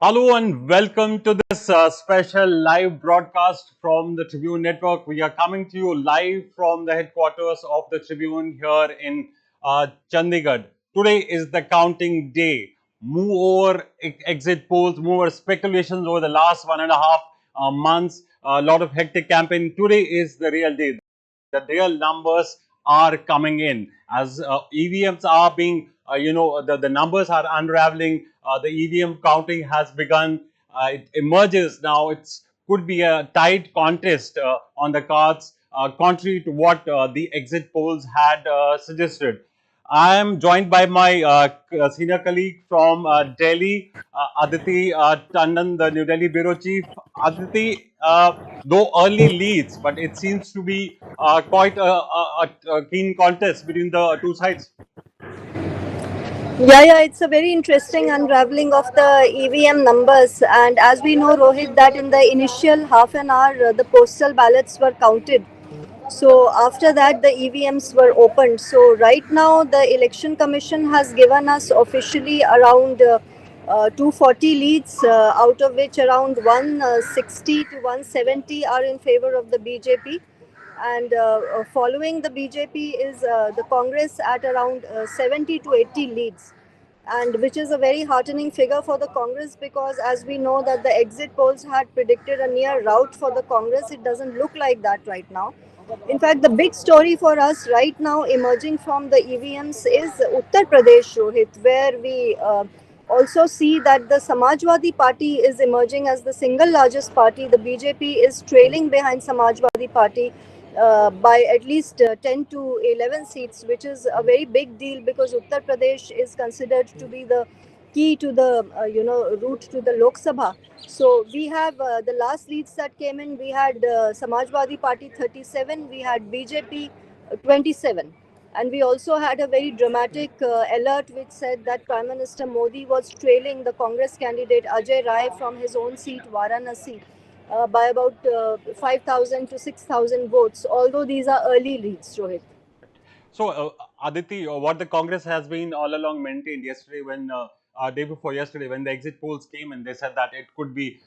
Hello and welcome to this special live broadcast from the Tribune Network. We are coming to you live from the headquarters of the Tribune here in Chandigarh. Today is the counting day. Move over exit polls, move over speculations over the last 1.5 months. A lot of hectic campaign. Today is the real day. The real numbers are coming in as EVMs are being, the numbers are unraveling. The EVM counting has begun. It emerges now. It's could be a tight contest on the cards, contrary to what the exit polls had suggested. I am joined by my senior colleague from Delhi, Aditi Tandon, the New Delhi bureau chief. Aditi, though early leads, but it seems to be quite a keen contest between the two sides. Yeah, it's a very interesting unraveling of the EVM numbers. And as we know, Rohit, that in the initial half an hour, the postal ballots were counted. So after that, the EVMs were opened. So right now, the Election Commission has given us officially around 240 leads, out of which around 160 to 170 are in favor of the BJP. And following the BJP is the Congress at around 70 to 80 leads, and which is a very heartening figure for the Congress, because as we know that the exit polls had predicted a near rout for the Congress. It doesn't look like that right now. In fact, the big story for us right now emerging from the EVMs is Uttar Pradesh, Rohit, where we also see that the Samajwadi Party is emerging as the single largest party. The BJP is trailing behind Samajwadi Party by at least 10 to 11 seats, which is a very big deal because Uttar Pradesh is considered to be the key to the route to the Lok Sabha. So we have the last leads that came in. We had Samajwadi Party 37, we had BJP 27. And we also had a very dramatic alert which said that Prime Minister Modi was trailing the Congress candidate Ajay Rai from his own seat, Varanasi, by about 5,000 to 6,000 votes, although these are early leads, Rohit. So, Aditi, what the Congress has been all along maintained yesterday when day before yesterday when the exit polls came and they said that it could be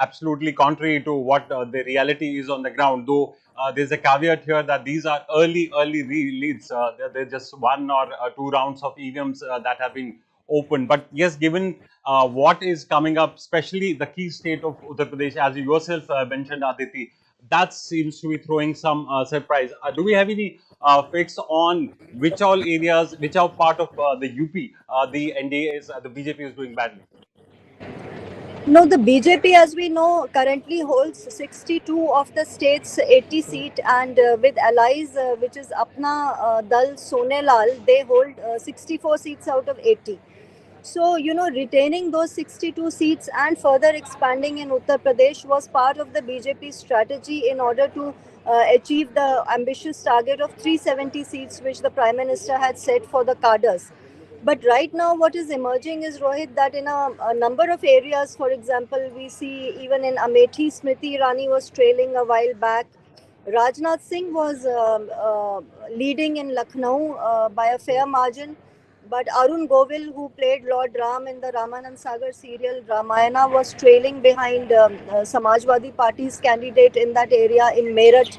absolutely contrary to what the reality is on the ground. Though there's a caveat here that these are early leads. They're just one or two rounds of EVMs that have been opened. But yes, given what is coming up, especially the key state of Uttar Pradesh, as you yourself mentioned, Aditi, that seems to be throwing some surprise. Do we have any fix on which all areas, which are part of the UP, the NDA is, the BJP is doing badly? No, the BJP, as we know, currently holds 62 of the state's 80 seat, and with allies, which is Apna Dal Sonelal, they hold 64 seats out of 80. So, retaining those 62 seats and further expanding in Uttar Pradesh was part of the BJP strategy in order to achieve the ambitious target of 370 seats, which the Prime Minister had set for the cadres. But right now, what is emerging is, Rohit, that in a number of areas, for example, we see even in Amethi, Smriti Irani was trailing a while back. Rajnath Singh was leading in Lucknow by a fair margin. But Arun Govil, who played Lord Ram in the Ramanand Sagar serial Ramayana, was trailing behind Samajwadi Party's candidate in that area in Meerut.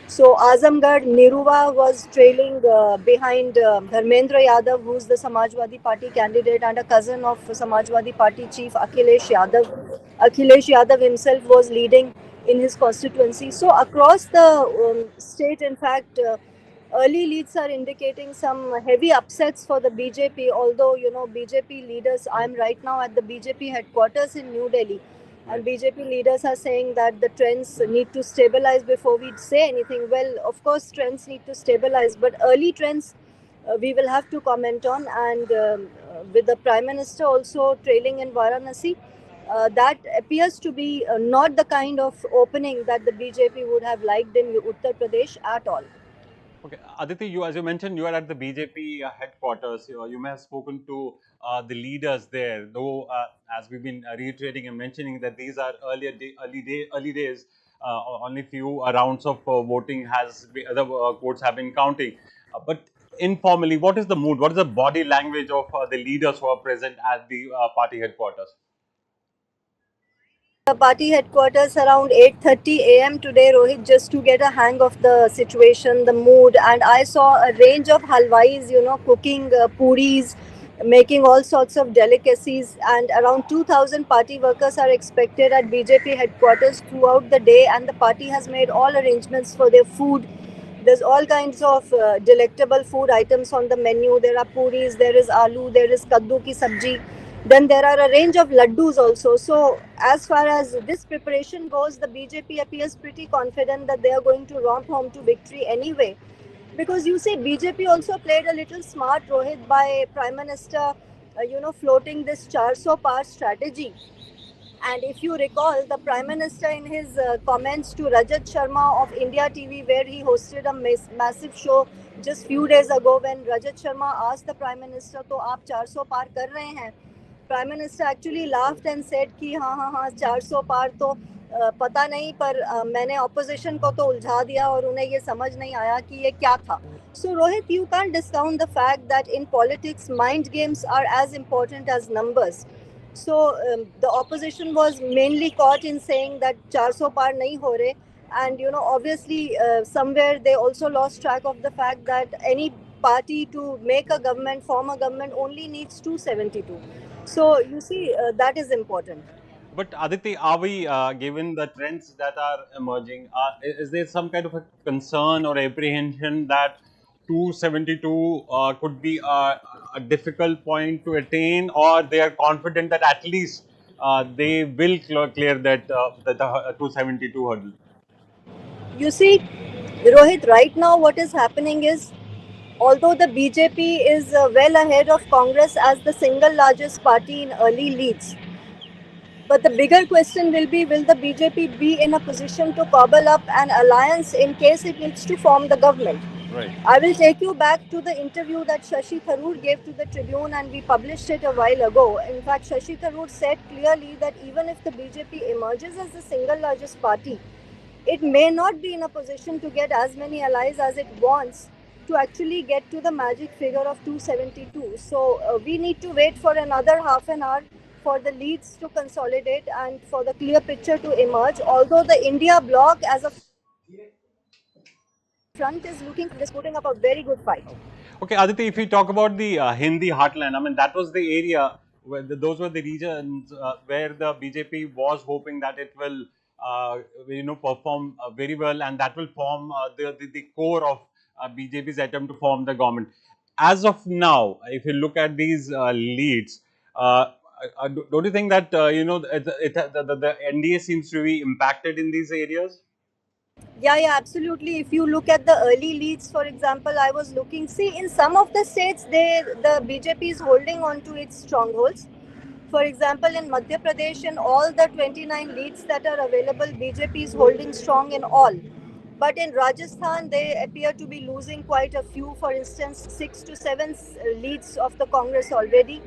So Azamgarh, Niruva was trailing behind Dharmendra Yadav, who's the Samajwadi Party candidate and a cousin of Samajwadi Party chief Akhilesh Yadav. Akhilesh Yadav himself was leading in his constituency. So across the state, in fact, early leads are indicating some heavy upsets for the BJP. Although BJP leaders, I'm right now at the BJP headquarters in New Delhi, and Right. BJP leaders are saying that the trends need to stabilize before we say anything. Well, of course, trends need to stabilize, but early trends we will have to comment on. And with the Prime Minister also trailing in Varanasi, that appears to be not the kind of opening that the BJP would have liked in Uttar Pradesh at all. Okay, Aditi, you as you mentioned, you are at the BJP headquarters. You may have spoken to the leaders there, though. As we've been reiterating and mentioning that these are early days. Only few rounds of voting other votes have been counting. But informally, what is the mood? What is the body language of the leaders who are present at the party headquarters? party headquarters around 8:30 a.m. today, Rohit, just to get a hang of the situation, the mood, and I saw a range of halwais, cooking puris, making all sorts of delicacies, and around 2,000 party workers are expected at BJP headquarters throughout the day, and the party has made all arrangements for their food. There's all kinds of delectable food items on the menu. There are puris, there is aloo, there is kaddu ki sabji. Then there are a range of laddus also. So as far as this preparation goes, the BJP appears pretty confident that they are going to romp home to victory anyway. Because you see, BJP also played a little smart, Rohit, by Prime Minister, floating this 400 par strategy. And if you recall, the Prime Minister in his comments to Rajat Sharma of India TV, where he hosted a massive show just few days ago, when Rajat Sharma asked the Prime Minister, "तो आप 400 पार कर रहे हैं?" Prime Minister actually laughed and said कि हाँ हाँ हाँ 400 पार तो पता नहीं, पर मैंने opposition को तो उलझा दिया और उन्हें ये समझ नहीं आया कि ये क्या था. So Rohit, you can't discount the fact that in politics, mind games are as important as numbers. So the opposition was mainly caught in saying that 400 par nahi ho rahe, and obviously somewhere they also lost track of the fact that any party to make a government, form a government, only needs 272. So you see, that is important. But Aditi, are we, given the trends that are emerging, is there some kind of a concern or apprehension that 272 could be a difficult point to attain, or they are confident that at least they will clear that the 272 hurdle? You see, Rohit, right now what is happening is, although the BJP is well ahead of Congress as the single largest party in early leads, but the bigger question will the BJP be in a position to cobble up an alliance in case it needs to form the government? Right. I will take you back to the interview that Shashi Tharoor gave to the Tribune, and we published it a while ago. In fact, Shashi Tharoor said clearly that even if the BJP emerges as the single largest party, it may not be in a position to get as many allies as it wants to actually get to the magic figure of 272. So we need to wait for another half an hour for the leads to consolidate and for the clear picture to emerge. Although the India bloc as a front is putting up a very good fight. Okay, Aditi, if we talk about the Hindi heartland, I mean, that was the area where those were the regions where the BJP was hoping that it will, perform very well, and that will form the core of BJP's attempt to form the government. As of now, if you look at these leads, don't you think that the NDA seems to be impacted in these areas? Yeah, absolutely. If you look at the early leads, for example, I was looking. See, in some of the states, the BJP is holding on to its strongholds. For example, in Madhya Pradesh, in all the 29 leads that are available, BJP is holding strong in all. But in Rajasthan, they appear to be losing quite a few. For instance, 6 to 7 leads of the Congress already.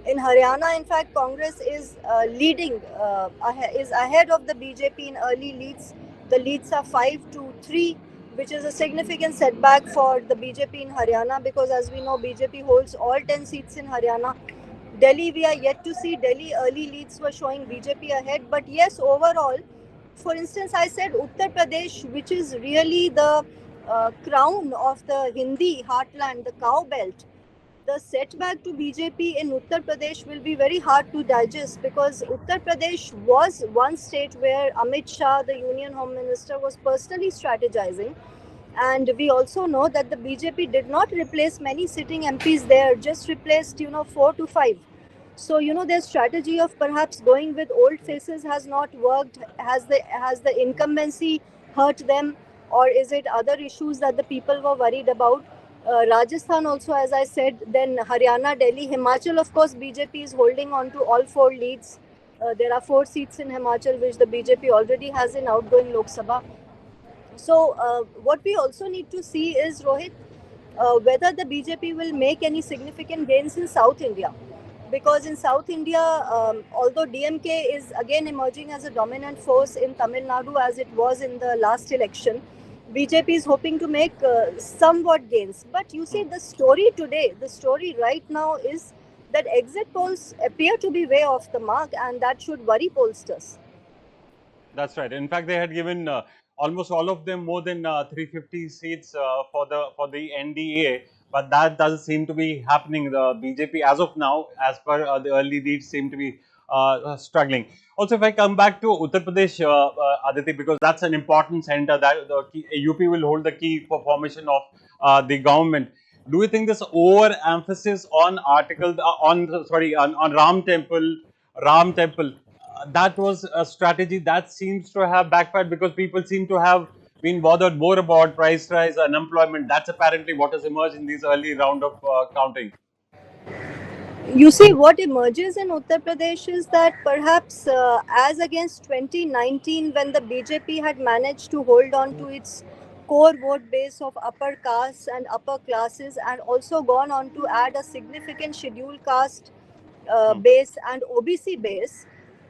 In Haryana, in fact, Congress is is ahead of the BJP in early leads. The leads are 5 to 3, which is a significant setback for the BJP in Haryana, because as we know, BJP holds all 10 seats in Haryana. Delhi, we are yet to see. Delhi early leads were showing BJP ahead. But yes, overall, for instance, I said Uttar Pradesh, which is really the crown of the Hindi heartland, the cow belt. The setback to BJP in Uttar Pradesh will be very hard to digest, because Uttar Pradesh was one state where Amit Shah, the Union Home Minister, was personally strategizing. And we also know that the BJP did not replace many sitting MPs there, just replaced, 4 to 5. So, their strategy of perhaps going with old faces has not worked. Has the incumbency hurt them, or is it other issues that the people were worried about? Rajasthan also, as I said, then Haryana, Delhi, Himachal, of course, BJP is holding on to all 4 leads. There are 4 seats in Himachal, which the BJP already has in outgoing Lok Sabha. So what we also need to see is, Rohit, whether the BJP will make any significant gains in South India. Because in South India, although DMK is again emerging as a dominant force in Tamil Nadu as it was in the last election, BJP is hoping to make somewhat gains. But you see, the story today, the story right now is that exit polls appear to be way off the mark, and that should worry pollsters. That's right. In fact, they had given almost all of them more than 350 seats for the NDA, but that doesn't seem to be happening. The BJP, as of now, as per the early leads, seem to be struggling. Also, if I come back to Uttar Pradesh, Aditi, because that's an important center that the UP will hold the key for formation of the government. Do you think this over emphasis on on Ram Temple, that was a strategy that seems to have backfired because people seem to have been bothered more about price rise, unemployment. That's apparently what has emerged in these early round of counting. You see, what emerges in Uttar Pradesh is that perhaps as against 2019, when the BJP had managed to hold on to its core vote base of upper castes and upper classes, and also gone on to add a significant scheduled caste Hmm. base and OBC base,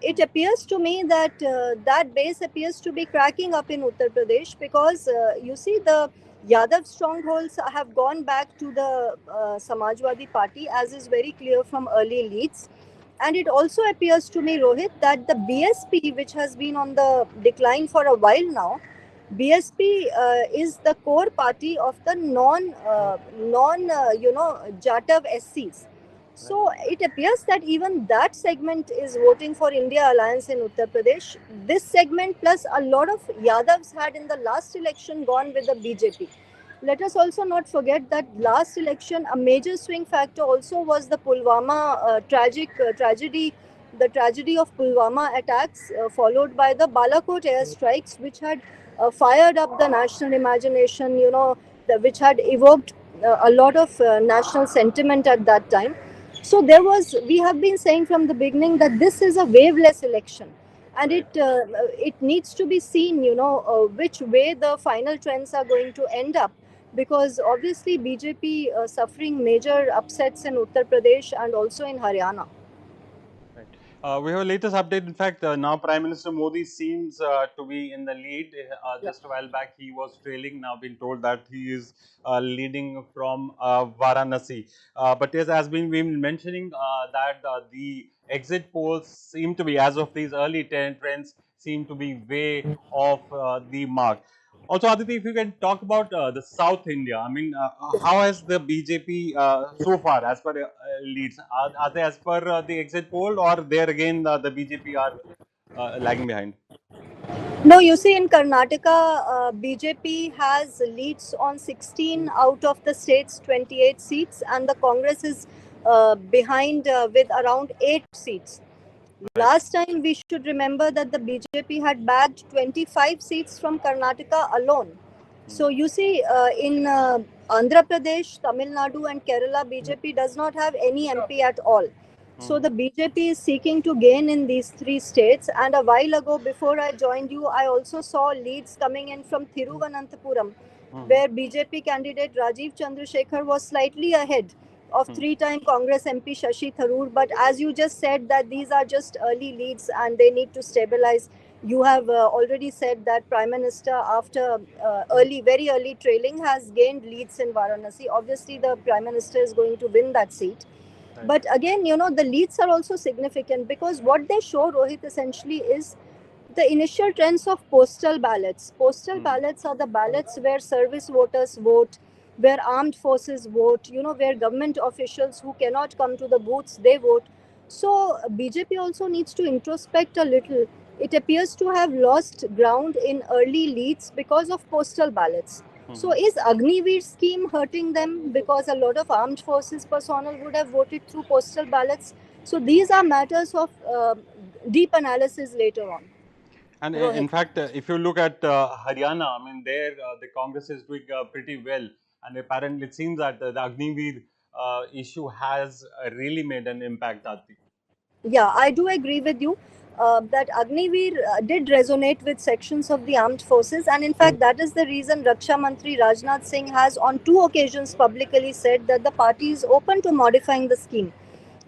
it appears to me that that base appears to be cracking up in Uttar Pradesh, because you see, the Yadav strongholds have gone back to the Samajwadi Party, as is very clear from early leads. And it also appears to me, Rohit, that the BSP, which has been on the decline for a while now, BSP is the core party of the non Jatav SCs. So it appears that even that segment is voting for India Alliance in Uttar Pradesh. This segment plus a lot of Yadavs had in the last election gone with the BJP. Let us also not forget that last election, a major swing factor also was the Pulwama tragedy, the tragedy of Pulwama attacks, followed by the Balakot airstrikes, which had fired up the national imagination, which had evoked a lot of national sentiment at that time. So we have been saying from the beginning that this is a waveless election, and Right. it needs to be seen, which way the final trends are going to end up, because obviously BJP suffering major upsets in Uttar Pradesh and also in Haryana. Right. We have a latest update. In fact, now Prime Minister Modi seems to be in the lead. Yeah. Just a while back, he was trailing. Now, been told that he is leading from Varanasi. But yes, as been mentioning, that the exit polls seem to be, as of these early trends, seem to be way off the mark. Also, Aditi, if you can talk about the South India, I mean, how has the BJP so far, as per leads, are they as per the exit poll, or there again the BJP are lagging behind? No, you see, in Karnataka, BJP has leads on 16 out of the state's 28 seats, and the Congress is behind with around 8 seats. Right. Last time, we should remember that the BJP had bagged 25 seats from Karnataka alone. Hmm. So you see, in Andhra Pradesh, Tamil Nadu, and Kerala, BJP does not have any MP at all. So Hmm. the BJP is seeking to gain in these three states. And a while ago, before I joined you, I also saw leads coming in from Thiruvananthapuram, Hmm. where BJP candidate Rajiv Chandrasekhar was slightly ahead of Hmm. three-time Congress MP Shashi Tharoor. But as you just said, that these are just early leads and they need to stabilize. You have already said that Prime Minister, after very early trailing, has gained leads in Varanasi. Obviously, the Prime Minister is going to win that seat. Right. But again, the leads are also significant, because what they show, Rohit, essentially is the initial trends of postal ballots. Postal Hmm. ballots are the ballots where service voters vote, where armed forces vote, where government officials who cannot come to the booths, they vote. So BJP also needs to introspect a little. It appears to have lost ground in early leads because of postal ballots. So Hmm. is Agniveer scheme hurting them, because a lot of armed forces personnel would have voted through postal ballots? So these are matters of deep analysis later on. And Rohit. in fact, if you look at Haryana, I mean, there the Congress is doing pretty well, and apparently it seems that the Agniveer issue has really made an impact, Aditi. Yeah, I do agree with you that Agniveer did resonate with sections of the armed forces, and in fact, that is the reason Raksha Mantri Rajnath Singh has on two occasions publicly said that the party is open to modifying the scheme.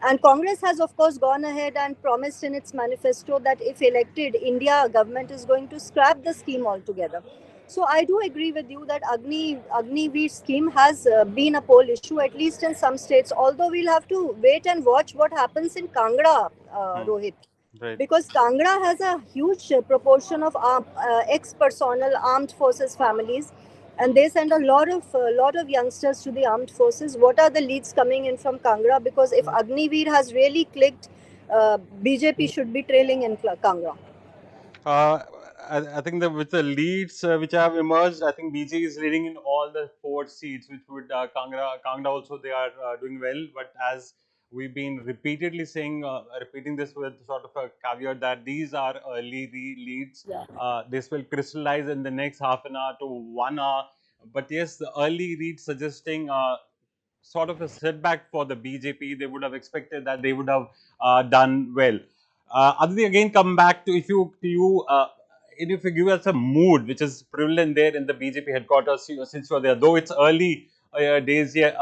And Congress has, of course, gone ahead and promised in its manifesto that if elected, India government is going to scrap the scheme altogether. So I do agree with you that Agniveer scheme has been a poll issue, at least in some states. Although we'll have to wait and watch what happens in Kangra, Hmm. Rohit. Right. because Kangra has a huge proportion of ex-personnel armed forces families, and they send a lot of youngsters to the armed forces. What are the leads coming in from Kangra? Because if Agniveer has really clicked, BJP should be trailing in Kangra. Uh, I think that with the leads which have emerged, I think BJ is leading in all the 4 seats, which would Kangra also they are doing well. But as we've been repeatedly saying, repeating this with sort of a caveat that these are early leads. Yeah. This will crystallize in the next half an hour to 1 hour. But yes, the early leads suggesting sort of a setback for the BJP. They would have expected that they would have done well. Aditi, again, come back to if you give us a mood which is prevalent there in the BJP headquarters since you're there, though it's early days yet,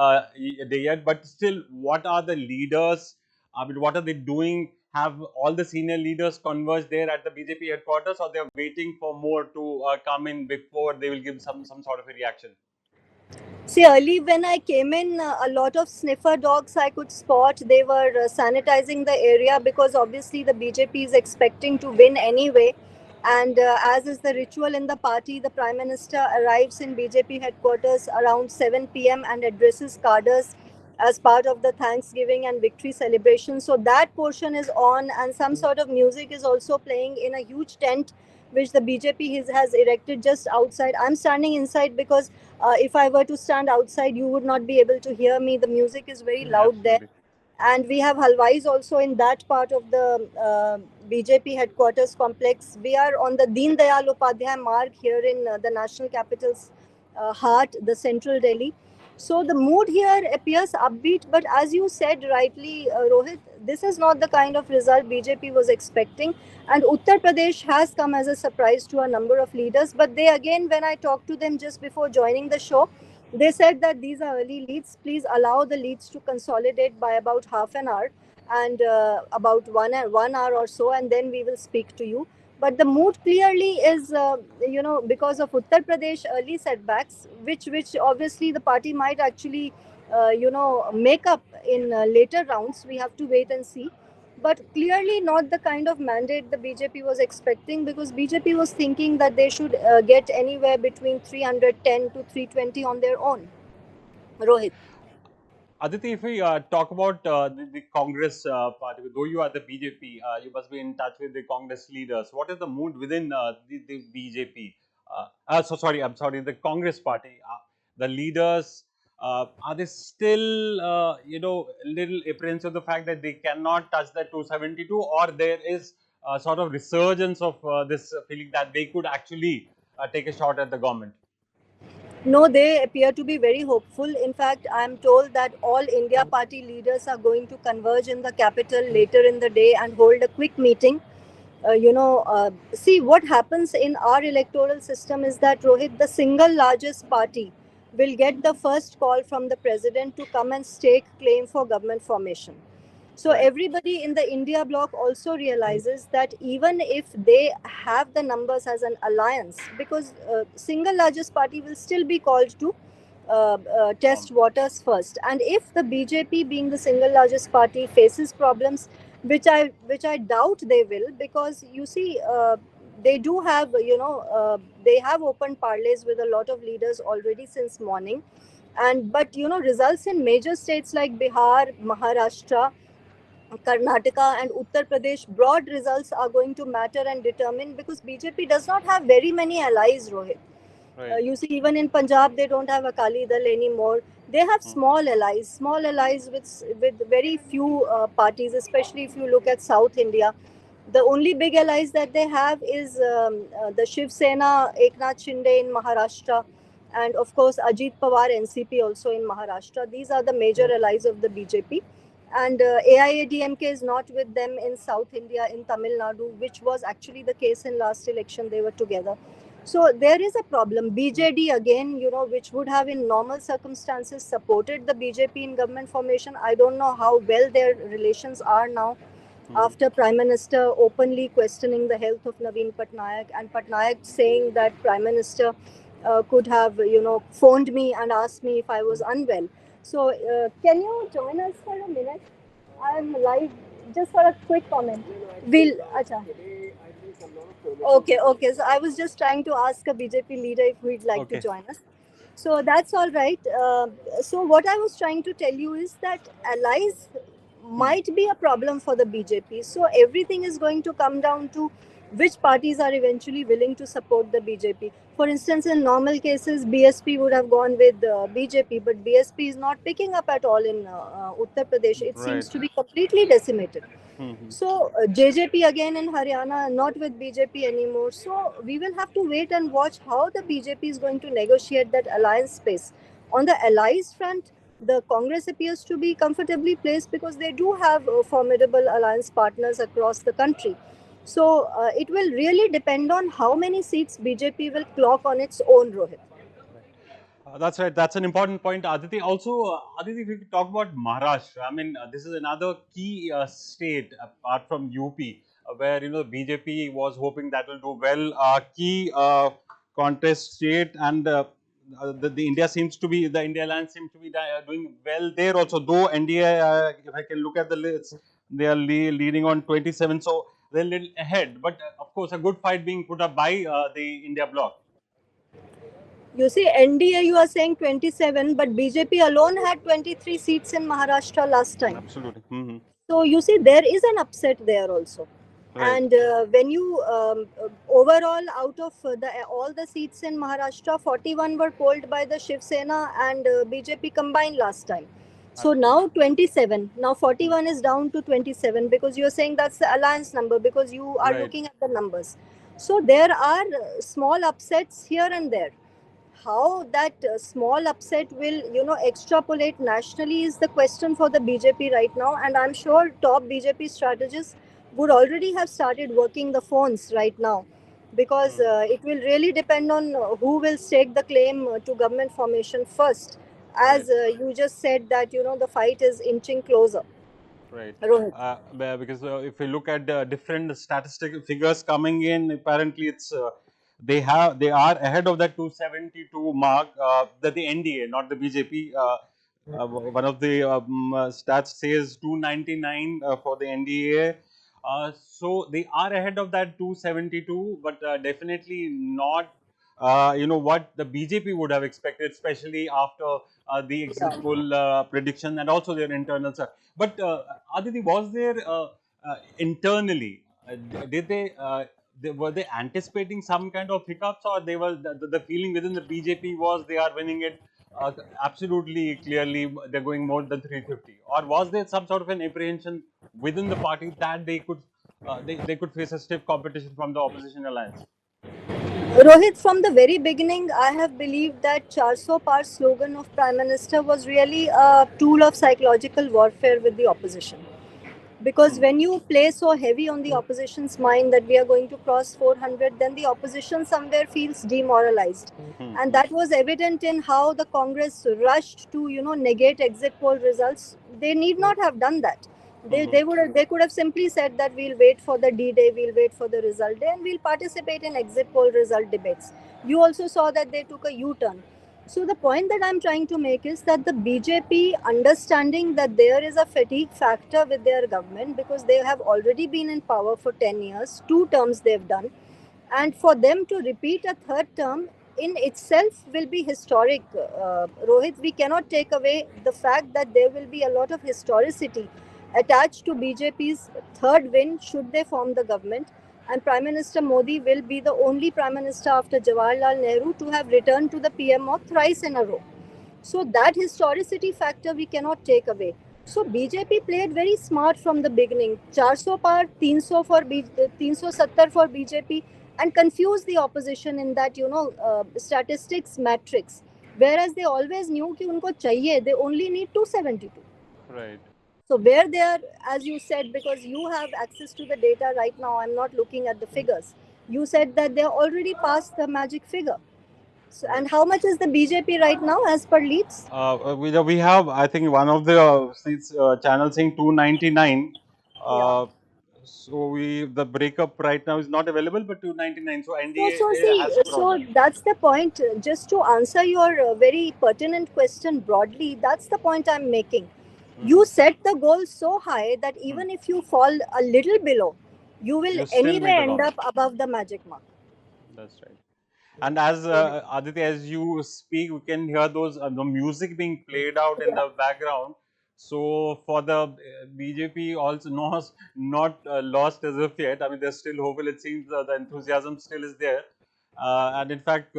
day yet, but still, what are the leaders? I mean, what are they doing? Have all the senior leaders converged there at the BJP headquarters, or they're waiting for more to come in before they will give some sort of a reaction? See, early when I came in, a lot of sniffer dogs I could spot. They were sanitizing the area because obviously the BJP is expecting to win anyway. And as is the ritual in the party, the Prime Minister arrives in BJP headquarters around 7 p.m. and addresses cadres as part of the Thanksgiving and victory celebration. So that portion is on, and some sort of music is also playing in a huge tent which the BJP has erected just outside. I'm standing inside because if I were to stand outside, you would not be able to hear me. The music is very loud there. Absolutely. And we have halwais also in that part of the BJP headquarters complex. We are on the Deen Dayal Upadhyay Marg here in the national capital's heart, the central Delhi. So the mood here appears upbeat, but as you said rightly, Rohit, this is not the kind of result BJP was expecting. And Uttar Pradesh has come as a surprise to a number of leaders. But they again, when I talked to them just before joining the show, they said that these are early leads. Please allow the leads to consolidate by about half an hour and about 1 hour or so, and then we will speak to you. But the mood clearly is, because of Uttar Pradesh early setbacks, which obviously the party might actually, make up in later rounds. We have to wait and see, but clearly not the kind of mandate the BJP was expecting, because BJP was thinking that they should get anywhere between 310 to 320 on their own. Rohit. Aditi, if we talk about the Congress party, though you are the BJP, you must be in touch with the Congress leaders. What is the mood within the BJP? I'm sorry, the Congress party. The leaders, are they still, little apprehensive of the fact that they cannot touch the 272, or there is sort of resurgence of this feeling that they could actually take a shot at the government? No, they appear to be very hopeful. In fact, I'm told that all India party leaders are going to converge in the capital later in the day and hold a quick meeting. See, what happens in our electoral system is that, Rohit, the single largest party will get the first call from the president to come and stake claim for government formation. So Right. everybody in the India bloc also realizes that even if they have the numbers as an alliance, because single largest party will still be called to test waters first, and if the BJP, being the single largest party, faces problems, which I doubt they will, because you see. They do have, they have opened parleys with a lot of leaders already since morning, and but results in major states like Bihar, Maharashtra, Karnataka and Uttar Pradesh, broad results are going to matter and determine, because BJP does not have very many allies, Rohit. Right. You see, even in Punjab, they don't have Akali Dal anymore. They have Hmm. small allies with very few parties, especially if you look at South India. The only big allies that they have is the Shiv Sena, Eknath Shinde in Maharashtra, and of course Ajit Pawar, NCP, also in Maharashtra. These are the major allies of the BJP. And AIADMK is not with them in South India, in Tamil Nadu, which was actually the case in last election. They were together. So there is a problem. BJD again, which would have in normal circumstances supported the BJP in government formation. I don't know how well their relations are now, Hmm. after Prime Minister openly questioning the health of Naveen Patnaik, and Patnaik saying that Prime Minister could have, phoned me and asked me if I was unwell. So can you join us for a minute? I'm live just for a quick comment. Will acha. Okay. So I was just trying to ask a BJP leader if he'd like to Okay. join us. So that's all right. So what I was trying to tell you is that allies might be a problem for the BJP. So everything is going to come down to which parties are eventually willing to support the BJP. For instance, in normal cases, BSP would have gone with BJP, but BSP is not picking up at all in Uttar Pradesh. It Right. seems to be completely decimated. Mhm. So JJP again in Haryana, not with BJP anymore. So we will have to wait and watch how the BJP is going to negotiate that alliance space. On the allies front, the Congress appears to be comfortably placed because they do have formidable alliance partners across the country. So it will really depend on how many seats BJP will clock on its own, Rohit. That's right. That's an important point, Aditi. Also, Aditi, if we could talk about Maharashtra, I mean, this is another key state apart from UP, where BJP was hoping that will do well. Key contest state, and the India seems to be the India Alliance seems to be doing well there also. Though NDA, if I can look at the list, they are leading on 27, so they're a little ahead. But of course, a good fight being put up by the India bloc. You see, NDA, you are saying 27, but BJP alone had 23 seats in Maharashtra last time. Absolutely. Mm-hmm. So you see, there is an upset there also. Right. And when you overall out of all the seats in Maharashtra, 41 were polled by the Shiv Sena and BJP combined last time. So now 27. Now 41 is down to 27 because you're saying that's the alliance number because you are Right. looking at the numbers. So there are small upsets here and there. How that small upset will extrapolate nationally is the question for the BJP right now, and I'm sure top BJP strategists would already have started working the phones right now because it will really depend on who will stake the claim to government formation first, as you just said that the fight is inching closer. Right. Rohit. Because if we look at the different statistical figures coming in, apparently it's they are ahead of that 272 mark that the NDA, not the BJP. One of the stats says 299 for the NDA. So they are ahead of that 272, but definitely not. What the BJP would have expected, especially after the exit Yeah. poll prediction and also their internal. But Aditi, was there internally? Did were they anticipating some kind of hiccups, or they were the feeling within the BJP was they are winning it absolutely clearly? They're going more than 350, or was there some sort of an apprehension within the party that they could face a stiff competition from the opposition alliance? Rohit, from the very beginning, I have believed that 400 Par slogan of Prime Minister was really a tool of psychological warfare with the opposition. Because Hmm. when you play so heavy on the opposition's mind that we are going to cross 400, then the opposition somewhere feels demoralized. Hmm. And that was evident in how the Congress rushed to, negate exit poll results. They need not have done that. Hmm. They could have simply said that we'll wait for the D-Day, we'll wait for the result day, and we'll participate in exit poll result debates. You also saw that they took a U-turn. So the point that I'm trying to make is that the BJP understanding that there is a fatigue factor with their government because they have already been in power for 10 years, two terms they've done, and for them to repeat a third term in itself will be historic. Rohit, we cannot take away the fact that there will be a lot of historicity attached to BJP's third win should they form the government. And Prime Minister Modi will be the only Prime Minister after Jawaharlal Nehru to have returned to the PMO thrice in a row. So that historicity factor we cannot take away. So BJP played very smart from the beginning. 400 par, 300 for 370 for BJP, and confuse the opposition in that statistics matrix. Whereas they always knew कि उनको चाहिए, they only need 272. Right. So where they are, as you said, because you have access to the data right now, I'm not looking at the figures. You said that they already passed the magic figure. So, Right. and how much is the BJP right now as per leads? We have, I think, one of the channels saying 299. Yeah. So the breakup right now is not available, but 299. So So, NDA so see, has crossed so that. that's the point. Just to answer your very pertinent question broadly, that's the point I'm making. You set the goal so high that even if you fall a little below, you will You still anyway make the end count. up above the magic mark. That's right. And as Aditya, as you speak, we can hear those the music being played out in Yeah. the background. So for the BJP, also not lost as of yet. I mean, they're still hopeful. It seems the enthusiasm still is there. And in fact,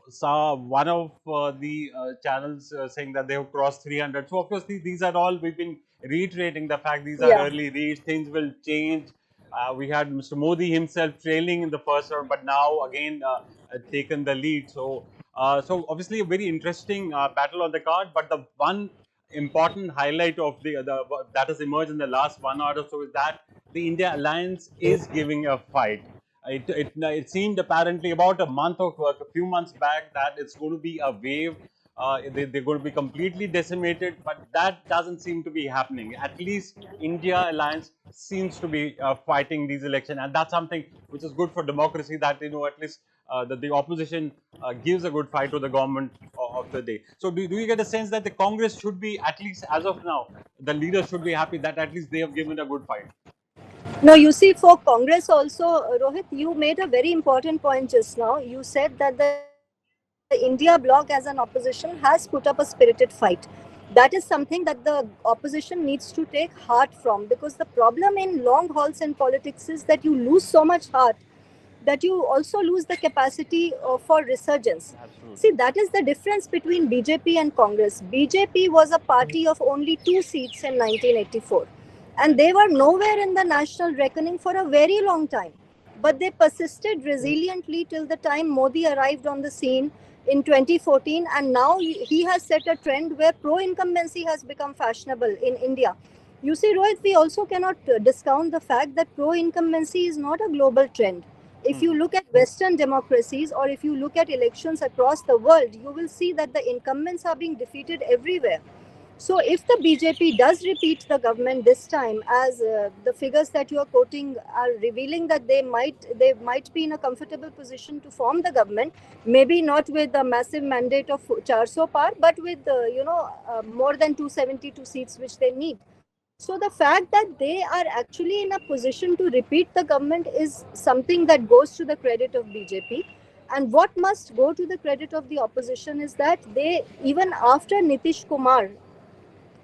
saw one of the channels saying that they have crossed 300. So of course, these are all we've been reiterating the fact these are Yeah. early reads. Things will change. We had Mr. Modi himself trailing in the first round, but now again taken the lead. So obviously a very interesting battle on the card. But the one important highlight of the that has emerged in the last 1 hour or so is that the India alliance is giving a fight. It seemed apparently about a month or a few months back that it's going to be a wave. They're going to be completely decimated, but that doesn't seem to be happening. At least India alliance seems to be fighting these elections, and that's something which is good for democracy. That at least the opposition gives a good fight to the government of the day. So do you get a sense that the Congress should be, at least as of now, the leaders should be happy that at least they have given a good fight? No, you see, for Congress also, Rohit, you made a very important point just now. You said that the India bloc as an opposition has put up a spirited fight. That is something that the opposition needs to take heart from, because the problem in long hauls in politics is that you lose so much heart that you also lose the capacity for resurgence. See, Absolutely. that is the difference between BJP and Congress. BJP was a party of only 2 seats in 1984, and they were nowhere in the national reckoning for a very long time. But they persisted resiliently till the time Modi arrived on the scene in 2014, and now he has set a trend where pro incumbency has become fashionable in India. You see, Rohit, we also cannot discount the fact that pro incumbency is not a global trend. If you look at Western democracies, or if you look at elections across the world, you will see that the incumbents are being defeated everywhere. So, if the BJP does repeat the government this time, as the figures that you are quoting are revealing that they might be in a comfortable position to form the government, maybe not with a massive mandate of 400 par, but with more than 272 seats which they need. So the fact that they are actually in a position to repeat the government is something that goes to the credit of BJP. And what must go to the credit of the opposition is that they, even after Nitish Kumar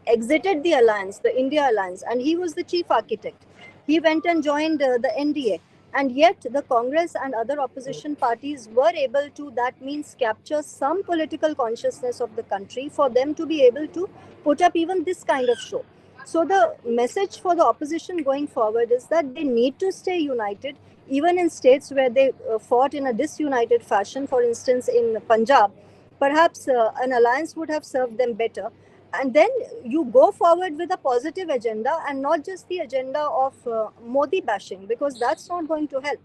exited the alliance, the India alliance, and he was the chief architect, he went and joined the NDA. And yet, the Congress and other opposition parties were able to, that means, capture some political consciousness of the country for them to be able to put up even this kind of show. So, the message for the opposition going forward is that they need to stay united, even in states where they fought in a disunited fashion. For instance, in Punjab, perhaps an alliance would have served them better. And then you go forward with a positive agenda and not just the agenda of Modi bashing, because that's not going to help.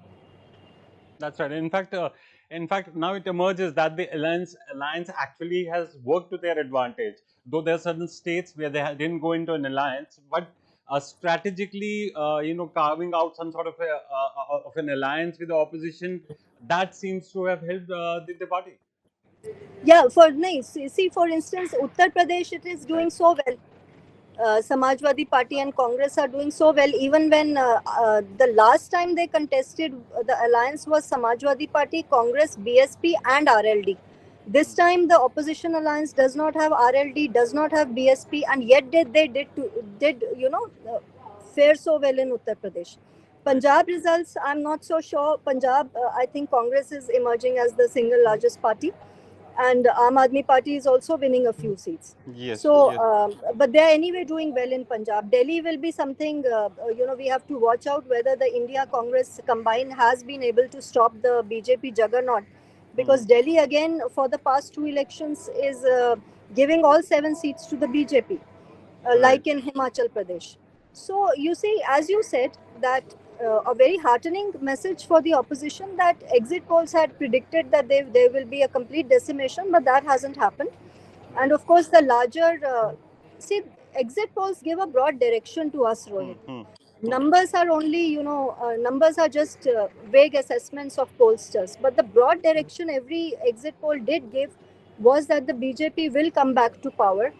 That's right. In fact, now it emerges that the alliance actually has worked to their advantage. Though there are certain states where they didn't go into an alliance, but strategically, carving out some sort of an alliance with the opposition, that seems to have helped the party. Yeah, for nice. See, for instance, Uttar Pradesh, it is doing Right. so well. Samajwadi Party and Congress are doing so well. Even when the last time they contested, the alliance was Samajwadi Party, Congress, BSP, and RLD. This time, the opposition alliance does not have RLD, does not have BSP, and yet they did fare so well in Uttar Pradesh. Right. Punjab results, I'm not so sure. Punjab, I think Congress is emerging as the single largest party, and Aam Aadmi Party is also winning a few seats. Yes. So, Yes. but they are anyway doing well in Punjab. Delhi will be something, we have to watch out whether the India Congress combined has been able to stop the BJP juggernaut. Because Delhi, again, for the past two elections, is giving all 7 seats to the BJP, Right. like in Himachal Pradesh. So you see, as you said, that a very heartening message for the opposition, that exit polls had predicted that there will be a complete decimation, but that hasn't happened. And Right. of course, the larger, see, exit polls give a broad direction to us, Hmm. Rohit. Hmm. Hmm. Numbers are only, numbers are just vague assessments of pollsters. But the broad direction every exit poll did give was that the BJP will come back to power.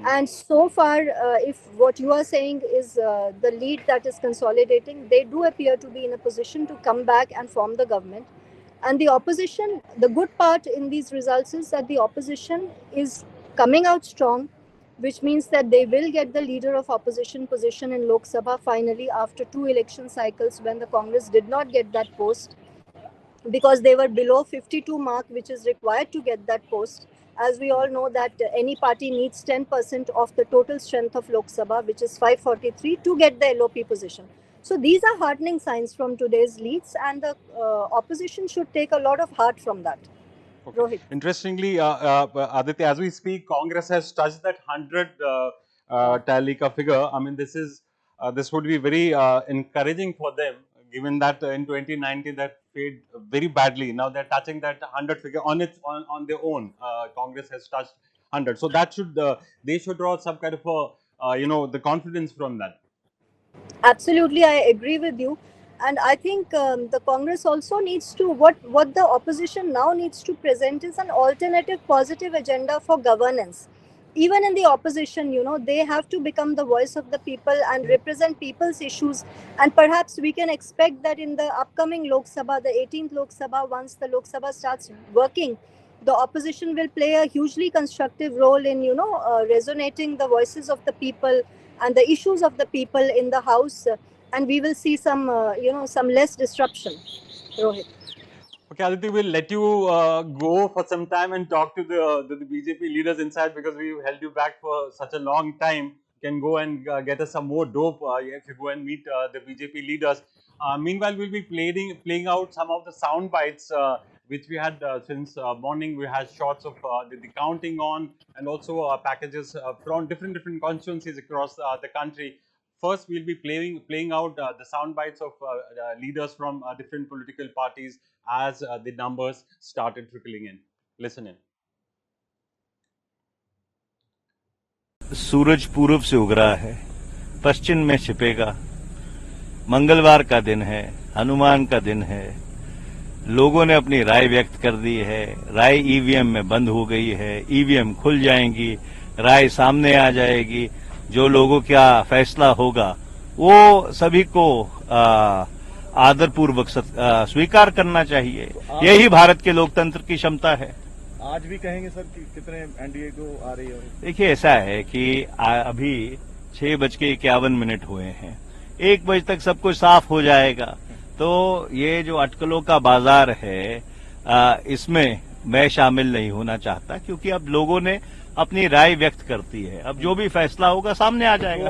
And so far, if what you are saying is the lead that is consolidating, they do appear to be in a position to come back and form the government. And the opposition, the good part in these results is that the opposition is coming out strong, which means that they will get the leader of opposition position in Lok Sabha finally after 2 election cycles when the Congress did not get that post because they were below 52 mark, which is required to get that post. As we all know that any party needs 10% of the total strength of Lok Sabha, which is 543, to get the LOP position. So these are heartening signs from today's leads, and the opposition should take a lot of heart from that. Okay. Rohit. Interestingly, Aditya, as we speak, Congress has touched that 100 Talika figure. I mean, this would be very encouraging for them, given that in 2019 that failed very badly. Now they're touching that 100 figure on their own. Congress has touched 100, so that should they should draw some kind of a the confidence from that. Absolutely, I agree with you. And I think the Congress also needs to, what the opposition now needs to present is an alternative positive agenda for governance. Even in the opposition, they have to become the voice of the people and represent people's issues. And perhaps we can expect that in the upcoming Lok Sabha, the 18th Lok Sabha, once the Lok Sabha starts working, the opposition will play a hugely constructive role in, resonating the voices of the people and the issues of the people in the house, and we will see some some less disruption. Rohit. Okay, Aditi, we'll let you go for some time and talk to the BJP leaders inside, because we've held you back for such a long time. You can go and get us some more dope if you go and meet the BJP leaders. Meanwhile, we'll be playing out some of the sound bites which we had since morning. We had shots of the counting on, and also packages from different constituencies across the country. First, we'll be playing out the sound bites of leaders from different political parties as the numbers started trickling in. Listen in. सूरज पूर्व से उग रहा है, पश्चिम में छिपेगा। मंगलवार का दिन है, हनुमान का दिन है। लोगों ने अपनी राय व्यक्त कर दी है। राय ईवीएम में बंद हो गई है, ईवीएम खुल जाएंगी, राय सामने आ जाएगी। जो लोगों का फैसला होगा वो सभी को आदरपूर्वक स्वीकार करना चाहिए। यही भारत के लोकतंत्र की क्षमता है। आज भी कहेंगे सर कि कितने एनडीए को आ रही है? देखिए, ऐसा है कि अभी 6:51 हुए हैं। 1 बजे तक सब कुछ साफ हो जाएगा। तो ये जो अटकलों का बाजार है, इसमें मैं शामिल नहीं होना चाहता, क्योंकि अब लोगों ने अपनी राय व्यक्त करती है। अब जो भी फैसला होगा सामने आ जाएगा।